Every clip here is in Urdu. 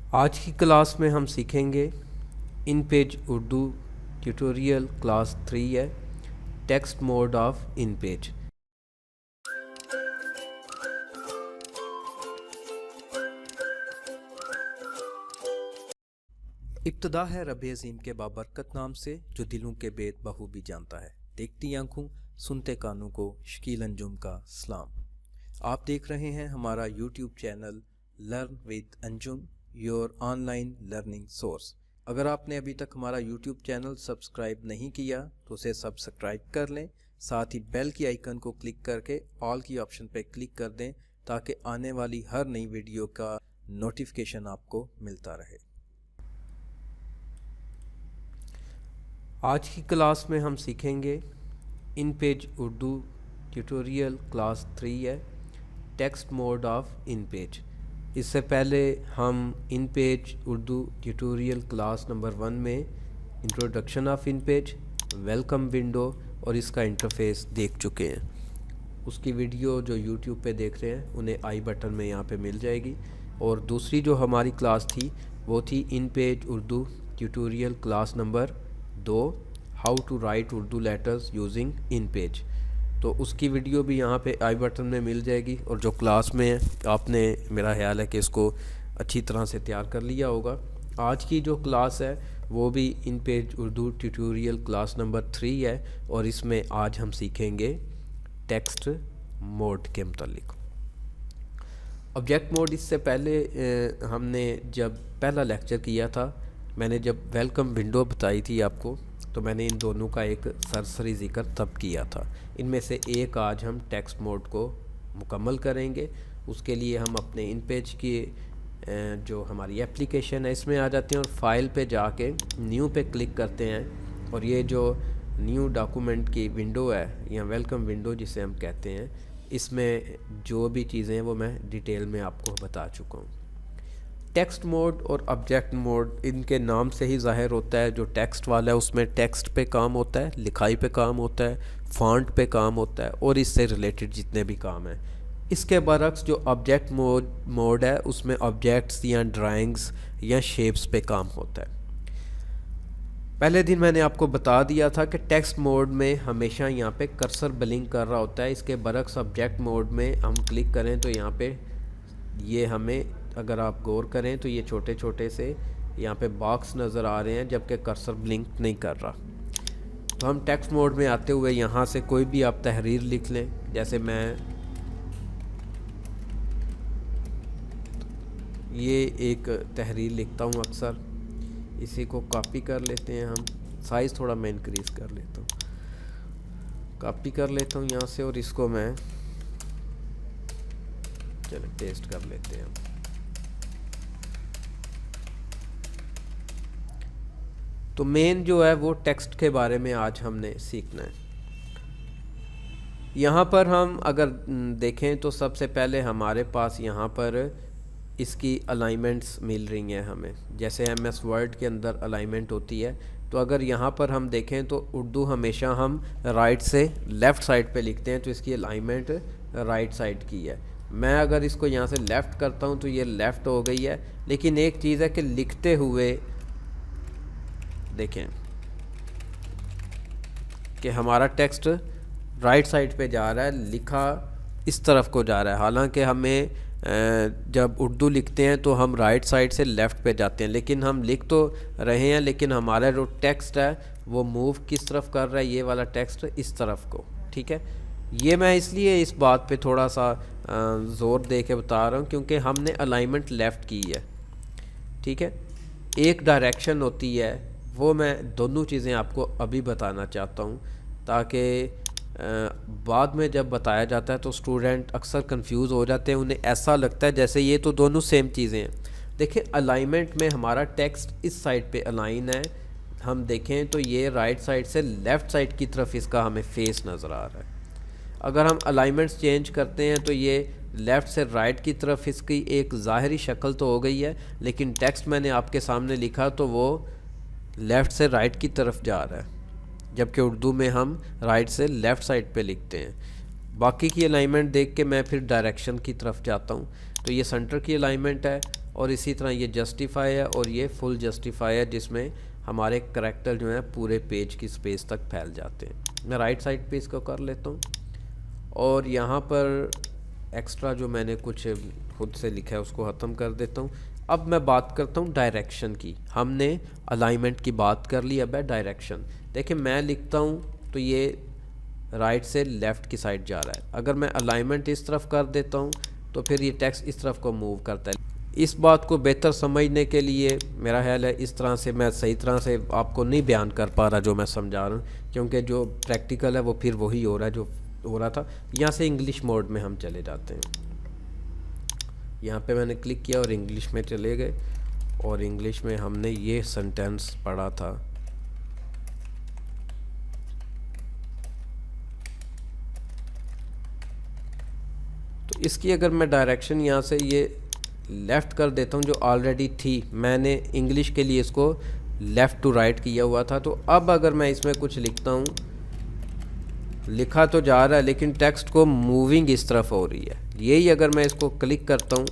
آج کی کلاس میں ہم سیکھیں گے InPage Urdu tutorial class 3 ہے text mode of in page. ابتدا ہے رب عظیم کے بابرکت نام سے جو دلوں کے بید بخوبی جانتا ہے، دیکھتی آنکھوں سنتے کانوں کو شکیل انجم کا سلام۔ آپ دیکھ رہے ہیں ہمارا YouTube channel learn with Anjum, your on line learning source. اگر آپ نے ابھی تک ہمارا یوٹیوب چینل سبسکرائب نہیں کیا تو اسے سبسکرائب کر لیں، ساتھ ہی بیل کی آئیکن کو کلک کر کے آل کی آپشن پہ کلک کر دیں تاکہ آنے والی ہر نئی ویڈیو کا نوٹیفیکیشن آپ کو ملتا رہے۔ آج کی کلاس میں ہم سیکھیں گے InPage Urdu tutorial class 3 ہے text mode of InPage. اس سے پہلے ہم InPage Urdu tutorial class number 1 میں introduction of InPage, welcome window اور اس کا انٹرفیس دیکھ چکے ہیں۔ اس کی ویڈیو جو یوٹیوب پہ دیکھ رہے ہیں انہیں آئی بٹن میں یہاں پہ مل جائے گی، اور دوسری جو ہماری کلاس تھی وہ تھی InPage Urdu tutorial class number 2 how to write Urdu letters using InPage, تو اس کی ویڈیو بھی یہاں پہ آئی بٹن میں مل جائے گی۔ اور جو کلاس میں آپ نے، میرا خیال ہے کہ اس کو اچھی طرح سے تیار کر لیا ہوگا۔ آج کی جو کلاس ہے وہ بھی InPage Urdu tutorial class number 3 ہے، اور اس میں آج ہم سیکھیں گے ٹیکسٹ موڈ کے متعلق۔ آبجیکٹ موڈ اس سے پہلے ہم نے جب پہلا لیکچر کیا تھا، میں نے جب ویلکم ونڈو بتائی تھی آپ کو، تو میں نے ان دونوں کا ایک سرسری ذکر تب کیا تھا۔ ان میں سے ایک آج ہم ٹیکسٹ موڈ کو مکمل کریں گے۔ اس کے لیے ہم اپنے ان پیج کی جو ہماری اپلیکیشن ہے اس میں آ جاتے ہیں، اور فائل پہ جا کے نیو پہ کلک کرتے ہیں، اور یہ جو نیو ڈاکومنٹ کی ونڈو ہے یا ویلکم ونڈو جسے ہم کہتے ہیں، اس میں جو بھی چیزیں ہیں وہ میں ڈیٹیل میں آپ کو بتا چکا ہوں۔ ٹیکسٹ موڈ اور آبجیکٹ موڈ ان کے نام سے ہی ظاہر ہوتا ہے، جو ٹیکسٹ والا ہے اس میں ٹیکسٹ پہ کام ہوتا ہے، لکھائی پہ کام ہوتا ہے، فونٹ پہ کام ہوتا ہے، اور اس سے ریلیٹڈ جتنے بھی کام ہیں۔ اس کے برعکس جو آبجیکٹ موڈ ہے اس میں آبجیکٹس یا ڈرائنگز یا شیپس پہ کام ہوتا ہے۔ پہلے دن میں نے آپ کو بتا دیا تھا کہ ٹیکسٹ موڈ میں ہمیشہ یہاں پہ کرسر بلنک کر رہا ہوتا ہے، اس کے برعکس آبجیکٹ موڈ میں ہم کلک کریں تو یہاں پہ یہ ہمیں، اگر آپ غور کریں تو یہ چھوٹے چھوٹے سے یہاں پہ باکس نظر آ رہے ہیں، جبکہ کرسر بلنک نہیں کر رہا۔ تو ہم ٹیکسٹ موڈ میں آتے ہوئے یہاں سے کوئی بھی آپ تحریر لکھ لیں، جیسے میں یہ ایک تحریر لکھتا ہوں اکثر، اسی کو کاپی کر لیتے ہیں ہم، سائز تھوڑا میں انکریز کر لیتا ہوں، کاپی کر لیتا ہوں یہاں سے، اور اس کو میں چلیں پیسٹ کر لیتے ہیں ہم۔ تو مین جو ہے وہ ٹیکسٹ کے بارے میں آج ہم نے سیکھنا ہے۔ یہاں پر ہم اگر دیکھیں تو سب سے پہلے ہمارے پاس یہاں پر اس کی الائنمنٹس مل رہی ہیں ہمیں، جیسے ایم ایس ورڈ کے اندر الائنمنٹ ہوتی ہے، تو اگر یہاں پر ہم دیکھیں تو اردو ہمیشہ ہم رائٹ سے لیفٹ سائڈ پہ لکھتے ہیں، تو اس کی الائنمنٹ رائٹ سائڈ کی ہے۔ میں اگر اس کو یہاں سے لیفٹ کرتا ہوں تو یہ لیفٹ ہو گئی ہے، لیکن ایک چیز ہے کہ لکھتے ہوئے دیکھیں کہ ہمارا ٹیکسٹ رائٹ سائڈ پہ جا رہا ہے، لکھا اس طرف کو جا رہا ہے، حالانکہ ہمیں جب اردو لکھتے ہیں تو ہم رائٹ سائڈ سے لیفٹ پہ جاتے ہیں، لیکن ہم لکھ تو رہے ہیں، لیکن ہمارا جو ٹیکسٹ ہے وہ موو کس طرف کر رہا ہے، یہ والا ٹیکسٹ اس طرف کو، ٹھیک ہے۔ یہ میں اس لیے اس بات پہ تھوڑا سا زور دے کے بتا رہا ہوں کیونکہ ہم نے الائنمنٹ لیفٹ کی ہے، ٹھیک ہے۔ ایک ڈائریکشن ہوتی ہے، وہ میں دونوں چیزیں آپ کو ابھی بتانا چاہتا ہوں تاکہ بعد میں جب بتایا جاتا ہے تو اسٹوڈنٹ اکثر کنفیوز ہو جاتے ہیں، انہیں ایسا لگتا ہے جیسے یہ تو دونوں سیم چیزیں ہیں۔ دیکھیں الائنمنٹ میں ہمارا ٹیکسٹ اس سائڈ پہ الائن ہے، ہم دیکھیں تو یہ رائٹ سائڈ سے لیفٹ سائڈ کی طرف اس کا ہمیں فیس نظر آ رہا ہے۔ اگر ہم الائنمنٹس چینج کرتے ہیں تو یہ لیفٹ سے رائٹ کی طرف اس کی ایک ظاہری شکل تو ہو گئی ہے، لیکن ٹیکسٹ میں نے آپ کے سامنے لکھا تو وہ لیفٹ سے رائٹ کی طرف جا رہا ہے، جبکہ اردو میں ہم رائٹ سے لیفٹ سائڈ پہ لکھتے ہیں۔ باقی کی الائنمنٹ دیکھ کے میں پھر ڈائریکشن کی طرف جاتا ہوں، تو یہ سنٹر کی الائنمنٹ ہے، اور اسی طرح یہ جسٹیفائی ہے اور یہ فل جسٹیفائی ہے جس میں ہمارے کریکٹر جو ہیں پورے پیج کی سپیس تک پھیل جاتے ہیں۔ میں رائٹ سائڈ پہ اس کو کر لیتا ہوں اور یہاں پر ایکسٹرا جو میں نے کچھ خود سے لکھا ہے اس کو ختم کر دیتا ہوں۔ اب میں بات کرتا ہوں ڈائریکشن کی۔ ہم نے الائنمنٹ کی بات کر لی، اب ہے ڈائریکشن۔ دیکھیں میں لکھتا ہوں تو یہ رائٹ سے لیفٹ کی سائڈ جا رہا ہے، اگر میں الائنمنٹ اس طرف کر دیتا ہوں تو پھر یہ ٹیکسٹ اس طرف کو موو کرتا ہے۔ اس بات کو بہتر سمجھنے کے لیے میرا خیال ہے اس طرح سے میں صحیح طرح سے آپ کو نہیں بیان کر پا رہا جو میں سمجھا رہا ہوں، کیونکہ جو پریکٹیکل ہے وہ پھر وہی ہو رہا ہے جو ہو رہا تھا۔ یہاں سے انگلش موڈ میں ہم چلے جاتے ہیں۔ یہاں پہ میں نے کلک کیا اور انگلش میں چلے گئے، اور انگلش میں ہم نے یہ سنٹینس پڑھا تھا۔ تو اس کی اگر میں ڈائریکشن یہاں سے یہ لیفٹ کر دیتا ہوں جو آلریڈی تھی، میں نے انگلش کے لیے اس کو لیفٹ ٹو رائٹ کیا ہوا تھا، تو اب اگر میں اس میں کچھ لکھتا ہوں، لکھا تو جا رہا ہے لیکن ٹیکسٹ کو موونگ اس طرف ہو رہی ہے۔ یہی اگر میں اس کو کلک کرتا ہوں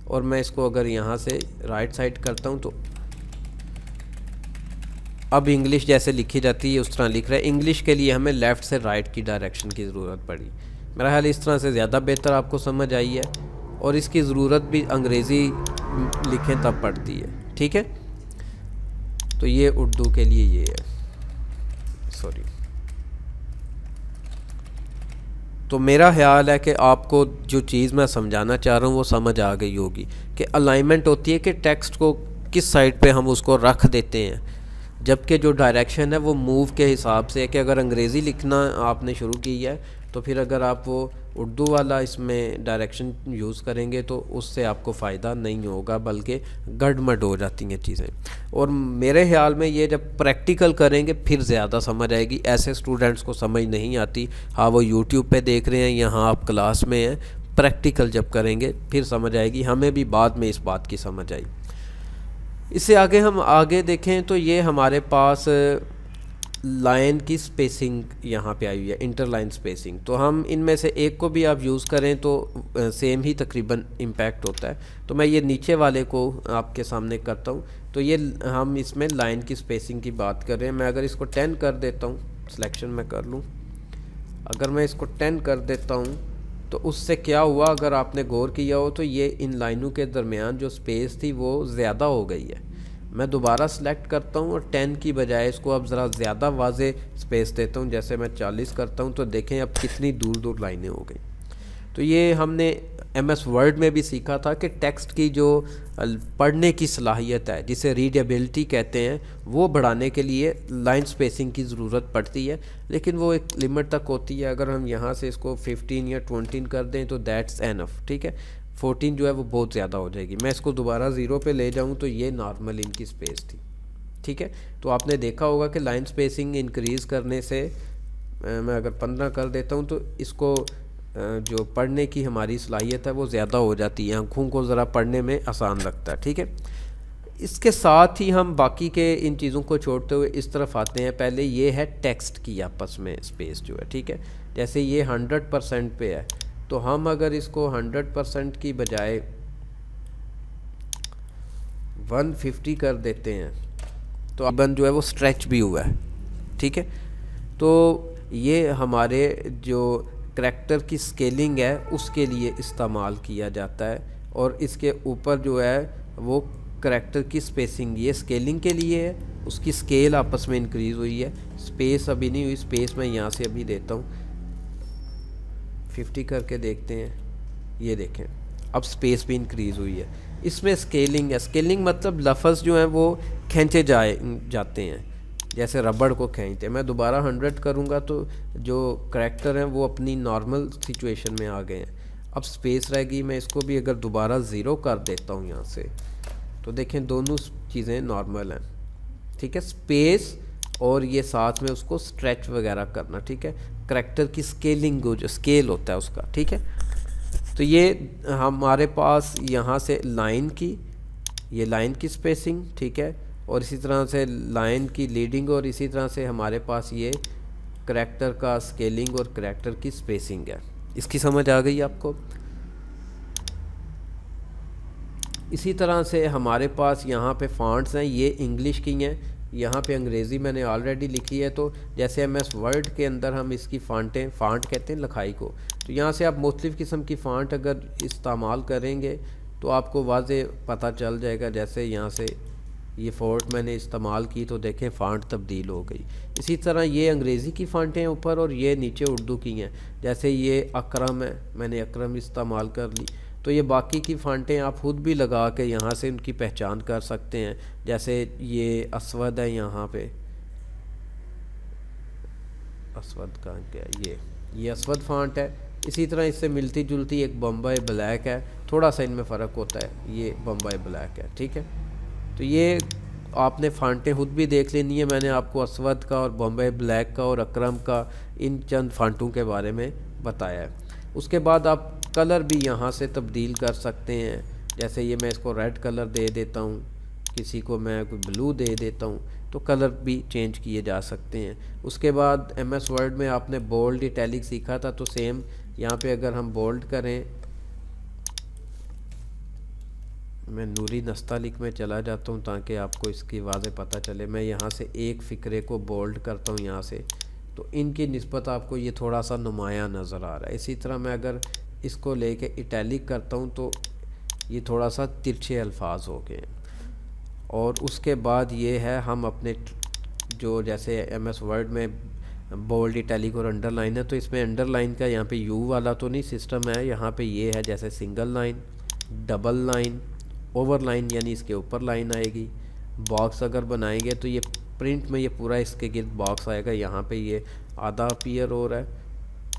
اور میں اس کو اگر یہاں سے رائٹ سائڈ کرتا ہوں تو اب انگلش جیسے لکھی جاتی ہے اس طرح لکھ رہا ہے۔ انگلش کے لیے ہمیں لیفٹ سے رائٹ کی ڈائریکشن کی ضرورت پڑی۔ میرا خیال اس طرح سے زیادہ بہتر آپ کو سمجھ آئی ہے، اور اس کی ضرورت بھی انگریزی لکھیں تب پڑتی ہے، ٹھیک ہے۔ تو یہ اردو کے لیے یہ ہے، سوری۔ تو میرا خیال ہے کہ آپ کو جو چیز میں سمجھانا چاہ رہا ہوں وہ سمجھ آ گئی ہوگی کہ الائنمنٹ ہوتی ہے کہ ٹیکسٹ کو کس سائڈ پہ ہم اس کو رکھ دیتے ہیں، جبکہ جو ڈائریکشن ہے وہ موو کے حساب سے ہے کہ اگر انگریزی لکھنا آپ نے شروع کی ہے تو پھر اگر آپ وہ اردو والا اس میں ڈائریکشن یوز کریں گے تو اس سے آپ کو فائدہ نہیں ہوگا، بلکہ گڑمڑ ہو جاتی ہیں چیزیں۔ اور میرے خیال میں یہ جب پریکٹیکل کریں گے پھر زیادہ سمجھ آئے گی، ایسے اسٹوڈنٹس کو سمجھ نہیں آتی، ہاں وہ یوٹیوب پہ دیکھ رہے ہیں، یہاں آپ کلاس میں ہیں، پریکٹیکل جب کریں گے پھر سمجھ آئے گی۔ ہمیں بھی بعد میں اس بات کی سمجھ آئی۔ اس سے آگے ہم آگے دیکھیں تو یہ ہمارے پاس لائن کی سپیسنگ یہاں پہ آئی ہوئی ہے، انٹر لائن سپیسنگ۔ تو ہم ان میں سے ایک کو بھی آپ یوز کریں تو سیم ہی تقریباً امپیکٹ ہوتا ہے۔ تو میں یہ نیچے والے کو آپ کے سامنے کرتا ہوں۔ تو یہ ہم اس میں لائن کی سپیسنگ کی بات کر رہے ہیں۔ میں اگر اس کو 10 کر دیتا ہوں، سلیکشن میں کر لوں، اگر میں اس کو 10 کر دیتا ہوں تو اس سے کیا ہوا، اگر آپ نے غور کیا ہو تو یہ ان لائنوں کے درمیان جو سپیس تھی وہ زیادہ ہو گئی ہے۔ میں دوبارہ سلیکٹ کرتا ہوں اور 10 کی بجائے اس کو اب ذرا زیادہ واضح سپیس دیتا ہوں، جیسے میں 40 کرتا ہوں، تو دیکھیں اب کتنی دور دور لائنیں ہو گئیں۔ تو یہ ہم نے ایم ایس ورڈ میں بھی سیکھا تھا کہ ٹیکسٹ کی جو پڑھنے کی صلاحیت ہے جسے ریڈیبلٹی کہتے ہیں، وہ بڑھانے کے لیے لائن سپیسنگ کی ضرورت پڑتی ہے، لیکن وہ ایک لمٹ تک ہوتی ہے۔ اگر ہم یہاں سے اس کو 15 یا 20 کر دیں تو دیٹس اینف، ٹھیک ہے۔ 14 جو ہے وہ بہت زیادہ ہو جائے گی۔ میں اس کو دوبارہ 0 پہ لے جاؤں تو یہ نارمل ان کی سپیس تھی، ٹھیک ہے۔ تو آپ نے دیکھا ہوگا کہ لائن سپیسنگ انکریز کرنے سے میں اگر 15 کر دیتا ہوں تو اس کو جو پڑھنے کی ہماری صلاحیت ہے وہ زیادہ ہو جاتی ہے، آنکھوں کو ذرا پڑھنے میں آسان لگتا ہے، ٹھیک ہے۔ اس کے ساتھ ہی ہم باقی کے ان چیزوں کو چھوڑتے ہوئے اس طرف آتے ہیں۔ پہلے یہ ہے ٹیکسٹ کی آپس میں سپیس جو ہے، ٹھیک ہے۔ جیسے یہ 100% پہ ہے تو ہم اگر اس کو 100% کی بجائے 150 کر دیتے ہیں تو ابن جو ہے وہ سٹریچ بھی ہوا ہے، ٹھیک ہے۔ تو یہ ہمارے جو کریکٹر کی سکیلنگ ہے اس کے لیے استعمال کیا جاتا ہے، اور اس کے اوپر جو ہے وہ کریکٹر کی سپیسنگ یہ سکیلنگ کے لیے ہے، اس کی سکیل آپس میں انکریز ہوئی ہے۔ سپیس ابھی نہیں ہوئی، سپیس میں یہاں سے ابھی دیتا ہوں، 50 کر کے دیکھتے ہیں، یہ دیکھیں اب سپیس بھی انکریز ہوئی ہے۔ اس میں سکیلنگ ہے، سکیلنگ مطلب لفظ جو ہیں وہ کھینچے جاتے ہیں، جیسے ربڑ کو کھینچتے ہیں۔ میں دوبارہ 100 کروں گا تو جو کریکٹر ہیں وہ اپنی نارمل سچویشن میں آ گئے ہیں۔ اب سپیس رہ گئی، میں اس کو بھی اگر دوبارہ 0 کر دیتا ہوں یہاں سے تو دیکھیں دونوں چیزیں نارمل ہیں، ٹھیک ہے۔ سپیس اور یہ ساتھ میں اس کو سٹریچ وغیرہ کرنا، ٹھیک ہے، کریکٹر کی سکیلنگ جو سکیل ہوتا ہے اس کا، ٹھیک ہے۔ تو یہ ہمارے پاس یہاں سے لائن کی، یہ لائن کی سپیسنگ، ٹھیک ہے، اور اسی طرح سے لائن کی لیڈنگ، اور اسی طرح سے ہمارے پاس یہ کریکٹر کا سکیلنگ اور کریکٹر کی سپیسنگ ہے۔ اس کی سمجھ آ گئی آپ کو؟ اسی طرح سے ہمارے پاس یہاں پہ فانٹس ہیں، یہ انگلش کی ہیں، یہاں پہ انگریزی میں نے آلریڈی لکھی ہے، تو جیسے ایم ایس ورڈ کے اندر ہم اس کی فانٹ کہتے ہیں لکھائی کو، تو یہاں سے آپ مختلف قسم کی فانٹ اگر استعمال کریں گے تو آپ کو واضح پتہ چل جائے گا۔ جیسے یہاں سے یہ فونٹ میں نے استعمال کی تو دیکھیں فانٹ تبدیل ہو گئی۔ اسی طرح یہ انگریزی کی فانٹیں اوپر اور یہ نیچے اردو کی ہیں، جیسے یہ اکرم ہے، میں نے اکرم استعمال کر لی، تو یہ باقی کی فانٹیں آپ خود بھی لگا کے یہاں سے ان کی پہچان کر سکتے ہیں۔ جیسے یہ اسود ہے، یہاں پہ اسود کا کیا، یہ اسود فانٹ ہے۔ اسی طرح اس سے ملتی جلتی ایک بمبئی بلیک ہے، تھوڑا سا ان میں فرق ہوتا ہے، یہ بمبئی بلیک ہے، ٹھیک ہے۔ تو یہ آپ نے فانٹیں خود بھی دیکھ لینی ہے، میں نے آپ کو اسود کا اور بمبئی بلیک کا اور اکرم کا ان چند فانٹوں کے بارے میں بتایا ہے۔ اس کے بعد آپ کلر بھی یہاں سے تبدیل کر سکتے ہیں، جیسے یہ میں اس کو ریڈ کلر دے دیتا ہوں، کسی کو میں کوئی بلو دے دیتا ہوں، تو کلر بھی چینج کیے جا سکتے ہیں۔ اس کے بعد ایم ایس ورڈ میں آپ نے بولڈ اٹیلک سیکھا تھا، تو سیم یہاں پہ اگر ہم بولڈ کریں، میں نوری نستعلیق میں چلا جاتا ہوں تاکہ آپ کو اس کی واضح پتہ چلے۔ میں یہاں سے ایک فقرے کو بولڈ کرتا ہوں یہاں سے، تو ان کی نسبت آپ کو یہ تھوڑا سا نمایاں نظر آ رہا ہے۔ اسی طرح میں اگر اس کو لے کے اٹیلک کرتا ہوں تو یہ تھوڑا سا ترچھے الفاظ ہو گئے ہیں۔ اور اس کے بعد یہ ہے ہم اپنے جو جیسے ایم ایس ورڈ میں بولڈ اٹیلک اور انڈر لائن ہے، تو اس میں انڈر لائن کا یہاں پہ یو والا تو نہیں سسٹم ہے، یہاں پہ یہ ہے جیسے single line, double line, over line, یعنی اس کے اوپر لائن آئے گی۔ باکس اگر بنائیں گے تو یہ پرنٹ میں یہ پورا اس کے گرد باکس آئے گا، یہاں پہ یہ آدھا اپیئر ہو رہا ہے۔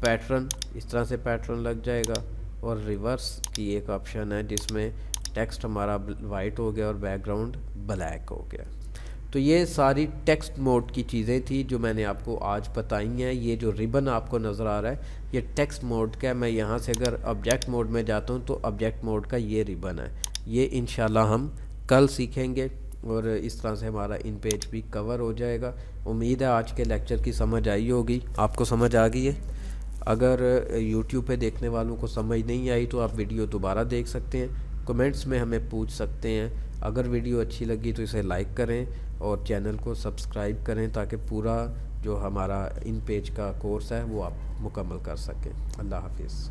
پیٹرن، اس طرح سے پیٹرن لگ جائے گا، اور ریورس کی ایک آپشن ہے جس میں ٹیکسٹ ہمارا وائٹ ہو گیا اور بیک گراؤنڈ بلیک ہو گیا۔ تو یہ ساری ٹیکسٹ موڈ کی چیزیں تھیں جو میں نے آپ کو آج بتائی ہیں۔ یہ جو ریبن آپ کو نظر آ رہا ہے یہ ٹیکسٹ موڈ کا ہے۔ میں یہاں سے اگر آبجیکٹ موڈ میں جاتا ہوں تو آبجیکٹ موڈ کا یہ ریبن ہے، یہ انشاءاللہ ہم کل سیکھیں گے، اور اس طرح سے ہمارا ان پیج بھی کور ہو جائے گا۔ امید ہے آج کے لیکچر کی سمجھ آئی ہوگی، آپ کو سمجھ آ گئی ہے۔ اگر یوٹیوب پہ دیکھنے والوں کو سمجھ نہیں آئی تو آپ ویڈیو دوبارہ دیکھ سکتے ہیں، کمنٹس میں ہمیں پوچھ سکتے ہیں۔ اگر ویڈیو اچھی لگی تو اسے لائک کریں اور چینل کو سبسکرائب کریں تاکہ پورا جو ہمارا ان پیج کا کورس ہے وہ آپ مکمل کر سکیں۔ اللہ حافظ۔